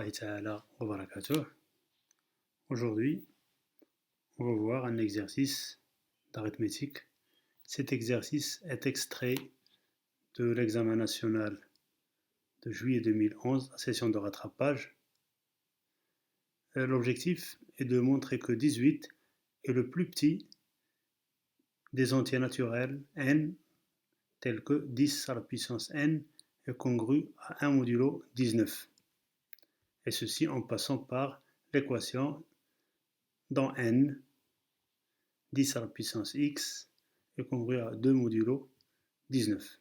rahmatullahi ta'ala wa barakatuh. Aujourd'hui, on va voir un exercice d'arithmétique. Cet exercice est extrait de l'examen national de juillet 2011, la session de rattrapage. L'objectif est de montrer que 18 est le plus petit des entiers naturels n, tel que 10 à la puissance n est congru à 1 modulo 19. Et ceci en passant par l'équation dans n, 10 à la puissance x est congru à 2 modulo 19.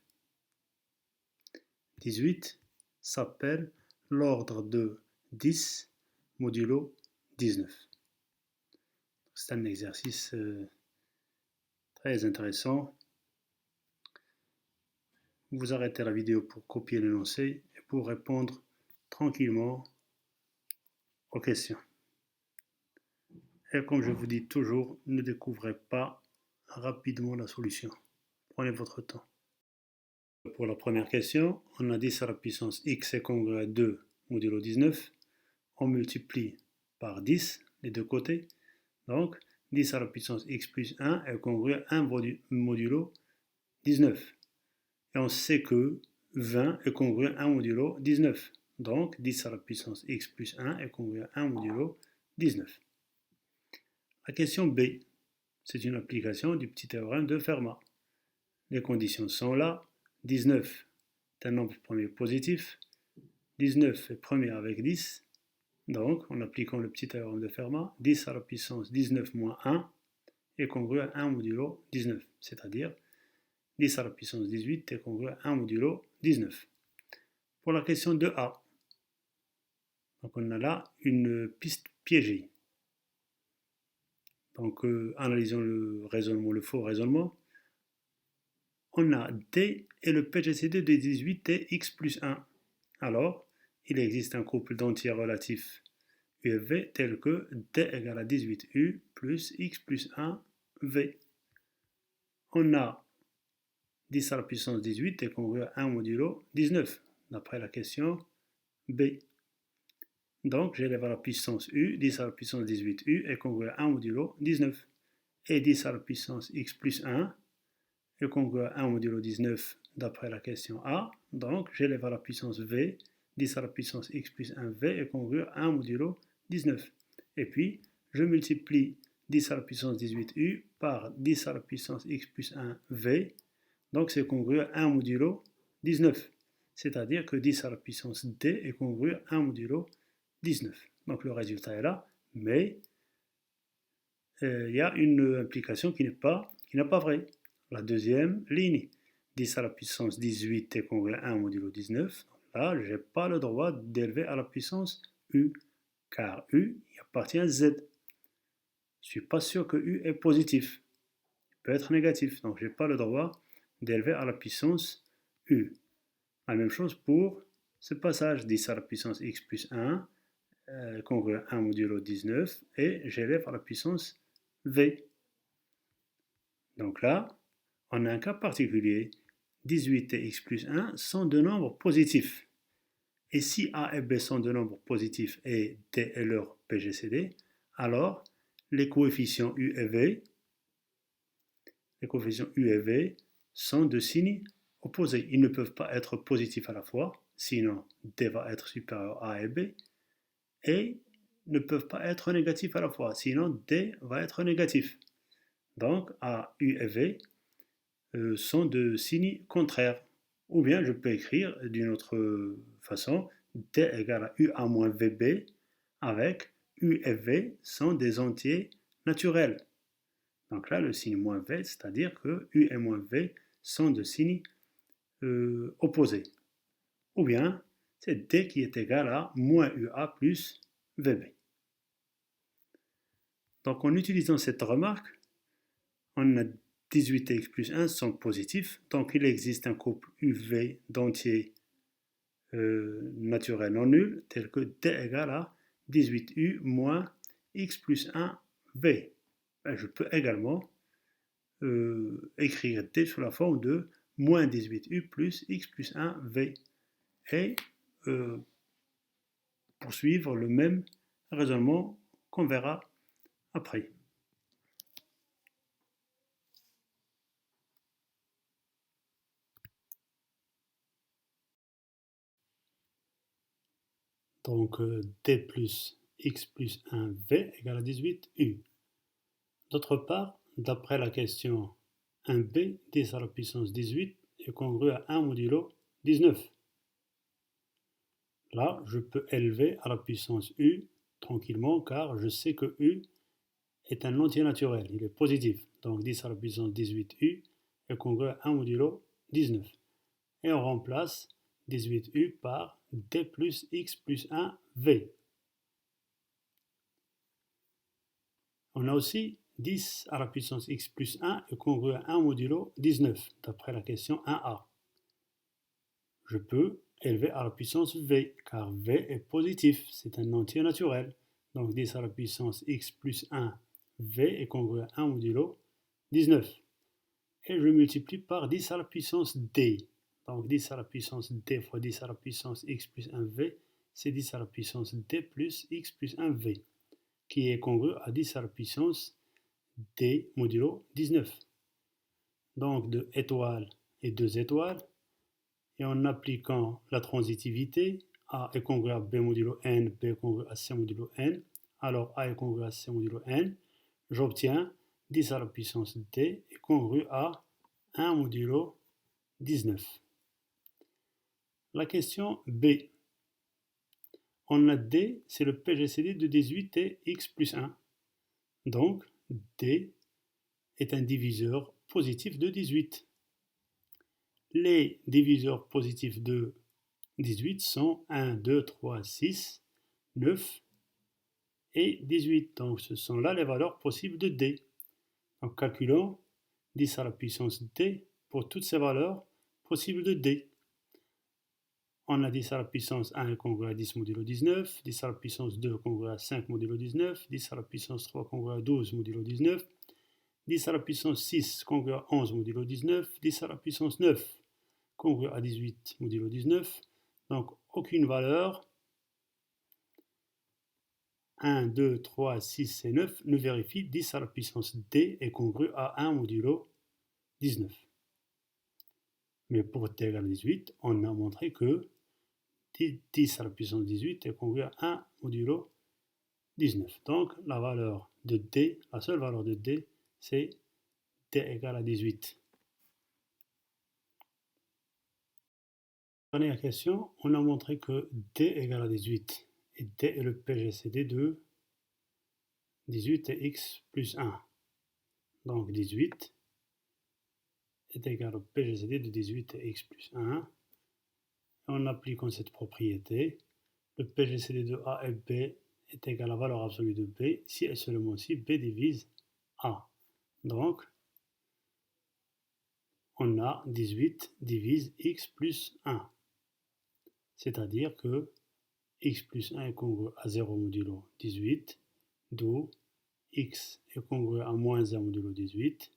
18 s'appelle l'ordre de 10 modulo 19. C'est un exercice très intéressant. Vous arrêtez la vidéo pour copier l'énoncé et pour répondre tranquillement aux questions. Et comme je vous dis toujours, ne découvrez pas rapidement la solution. Prenez votre temps. Pour la première question, on a 10 à la puissance x est congru à 2 modulo 19. On multiplie par 10 les deux côtés. Donc 10 à la puissance x plus 1 est congru à 1 modulo 19. Et on sait que 20 est congru à 1 modulo 19. Donc 10 à la puissance x plus 1 est congru à 1 modulo 19. La question B, c'est une application du petit théorème de Fermat. Les conditions sont là. 19 est un nombre premier positif. 19 est premier avec 10. Donc, en appliquant le petit théorème de Fermat, 10 à la puissance 19 moins 1 est congru à 1 modulo 19. C'est-à-dire 10 à la puissance 18 est congru à 1 modulo 19. Pour la question 2A, donc on a là une piste piégée. Donc, analysons le raisonnement, le faux raisonnement. On a D et le PGCD de 18 est x plus 1. Alors, il existe un couple d'entiers relatifs U et V tel que D égale à 18U plus x plus 1 V. On a 10 à la puissance 18 est congru à 1 modulo 19, d'après la question B. Donc, j'élève à la puissance U, 10 à la puissance 18U est congru à 1 modulo 19. Et 10 à la puissance x plus 1 est congru à 1 modulo 19 d'après la question A. Donc, j'élève à la puissance V, 10 à la puissance x plus 1V est congru à 1 modulo 19. Et puis, je multiplie 10 à la puissance 18U par 10 à la puissance x plus 1V. Donc, c'est congru à 1 modulo 19. C'est-à-dire que 10 à la puissance D est congru à 1 modulo 19. Donc, le résultat est là, mais il y a une implication qui n'est pas vraie. La deuxième ligne, 10 à la puissance 18 est congru à 1 modulo 19. Là, je n'ai pas le droit d'élever à la puissance U, car U il appartient à Z. Je ne suis pas sûr que U est positif. Il peut être négatif, donc je n'ai pas le droit d'élever à la puissance U. La même chose pour ce passage, 10 à la puissance x plus 1 congru à 1 modulo 19, et j'élève à la puissance V. Donc là, on a un cas particulier, 18 et x plus 1 sont deux nombres positifs. Et si A et B sont deux nombres positifs et D est leur PGCD, alors les coefficients U et V sont de signes opposés. Ils ne peuvent pas être positifs à la fois, sinon D va être supérieur à A et B, et ne peuvent pas être négatifs à la fois, sinon D va être négatif. Donc A, U et V sont de signes contraires. Ou bien je peux écrire d'une autre façon, D égale à UA moins VB, avec U et V sont des entiers naturels. Donc là, le signe moins V, c'est-à-dire que U et moins V sont de signes opposés. Ou bien, c'est D qui est égal à moins UA plus VB. Donc en utilisant cette remarque, on a 18 et x plus 1 sont positifs, donc il existe un couple UV d'entiers naturels non nuls, tel que D égale à 18U moins x plus 1V. Je peux également écrire D sous la forme de moins 18U plus x plus 1V. Et poursuivre le même raisonnement qu'on verra après. Donc d plus x plus 1v égale à 18u. D'autre part, d'après la question 1b, 10 à la puissance 18 est congru à 1 modulo 19. Là, je peux élever à la puissance u tranquillement car je sais que u est un entier naturel, il est positif. Donc 10 à la puissance 18u est congru à 1 modulo 19. Et on remplace 18u par d plus x plus 1v. On a aussi 10 à la puissance x plus 1 est congru à 1 modulo 19, d'après la question 1a. Je peux élever à la puissance v, car v est positif, c'est un entier naturel. Donc 10 à la puissance x plus 1, v est congru à 1 modulo 19. Et je multiplie par 10 à la puissance d. Donc 10 à la puissance d fois 10 à la puissance x plus 1v, c'est 10 à la puissance d plus x plus 1v, qui est congru à 10 à la puissance d modulo 19. Donc de étoiles et 2 étoiles, et en appliquant la transitivité, A est congru à B modulo N, B est congru à C modulo N, alors A est congru à C modulo N, j'obtiens 10 à la puissance D est congru à 1 modulo 19. La question B. On a D, c'est le PGCD de 18 et x plus 1. Donc, D est un diviseur positif de 18. Les diviseurs positifs de 18 sont 1, 2, 3, 6, 9 et 18. Donc ce sont là les valeurs possibles de D. Donc calculons 10 à la puissance D pour toutes ces valeurs possibles de D. On a 10 à la puissance 1 congru à 10 modulo 19, 10 à la puissance 2 congru à 5 modulo 19, 10 à la puissance 3 congru à 12 modulo 19, 10 à la puissance 6 congru à 11 modulo 19, 10 à la puissance 9 congru à 18 modulo 19. Donc aucune valeur 1, 2, 3, 6 et 9 nous vérifie 10 à la puissance d est congru à 1 modulo 19. Mais pour t égale 18, on a montré que 10 à la puissance 18 est congru à 1 modulo 19. Donc la valeur de d, la seule valeur de d, c'est d égale à 18. Dernière question, on a montré que d égale à 18 et d est le PGCD de 18 et x plus 1. Donc 18 est égal au PGCD de 18 et x plus 1. En appliquant cette propriété, le PGCD de A et B est égal à la valeur absolue de B si et seulement si B divise A. Donc, on a 18 divise x plus 1. C'est-à-dire que x plus 1 est congru à 0 modulo 18, d'où x est congru à moins 1 modulo 18,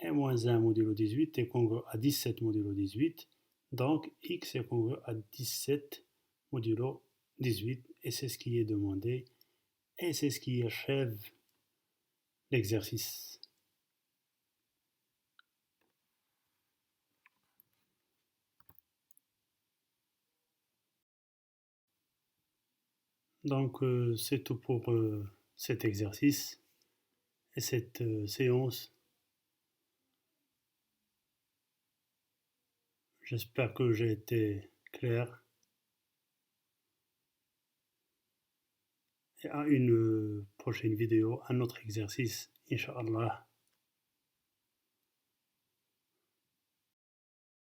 et moins 1 modulo 18 est congru à 17 modulo 18, donc x est congru à 17 modulo 18, et c'est ce qui est demandé, et c'est ce qui achève l'exercice. Donc c'est tout pour cet exercice et cette séance. J'espère que j'ai été clair. Et à une prochaine vidéo, un autre exercice, Inch'Allah.